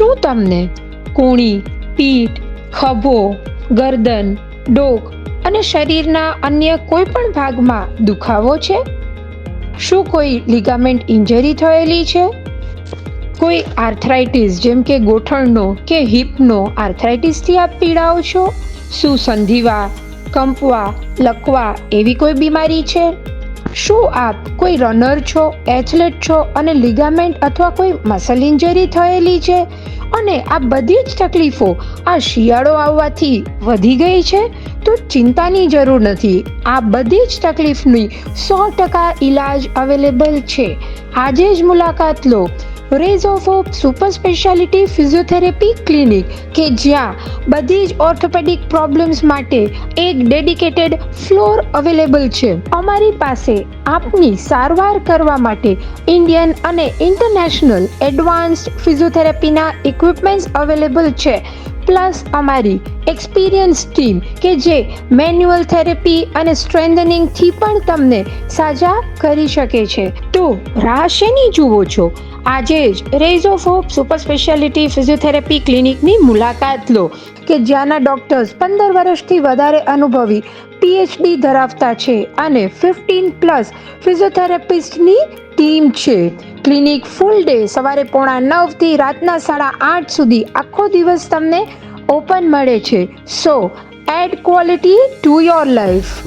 શું તમને કૂણી, પીઠ, ખભો, ગરદન, ડોક અને શરીરના અન્ય કોઈ પણ ભાગમાં દુખાવો છે? શું કોઈ લિગામેન્ટ ઇન્જરી થયેલી છે? કોઈ આર્થરાઇટિસ જેમ કે ગોઠણનો કે હિપનો આર્થરાઇટિસથી આપ પીડાઓ છો? શું સંધિવા, કંપવા, લકવા એવી કોઈ બીમારી છે? શું આપ કોઈ રનર છો, એથ્લેટ છો અને લિગામેન્ટ અથવા કોઈ મસલ ઇન્જરી થયેલી છે અને આ બધી જ તકલીફો આ શિયાળો આવવાથી વધી ગઈ છે? તો ચિંતાની જરૂર નથી. આ બધી જ તકલીફની 100% ઈલાજ અવેલેબલ છે. આજે જ મુલાકાત લો Rays of Hope super speciality physiotherapy clinic, કે જ્યાં બધી જ ઓર્થોપેડિક પ્રોબ્લેમ્સ માટે એક ડેડિકેટેડ ફ્લોર અવેલેબલ છે. અમારી પાસે આપની સારવાર કરવા માટે ઇન્ડિયન અને ઇન્ટરનેશનલ એડવાન્સ્ડ ફિઝિયોથેરાપીના ઇક્વિપમેન્ટ્સ અવેલેબલ છે. પ્લસ અમારી એક્સપિરિયન્સ ટીમ કે જે મેન્યુઅલ થેરેપી અને સ્ટ્રેન્થનિંગથી પણ તમને સાજા કરી શકે છે. તો રાહ શેની જુઓ છો? આજે જ Rays of Hope super speciality physiotherapy ક્લિનિકની મુલાકાત લો, કે જ્યાંના ડોક્ટર્સ 15 વર્ષથી વધારે અનુભવી PhD ધરાવતા છે અને 15+ ફિઝિયોથેરાપિસ્ટની ટીમ છે. ક્લિનિક ફૂલ ડે સવારે 9:30 થી રાતના 8:30 સુધી આખો દિવસ તમને ઓપન મળે છે. So add quality to your life.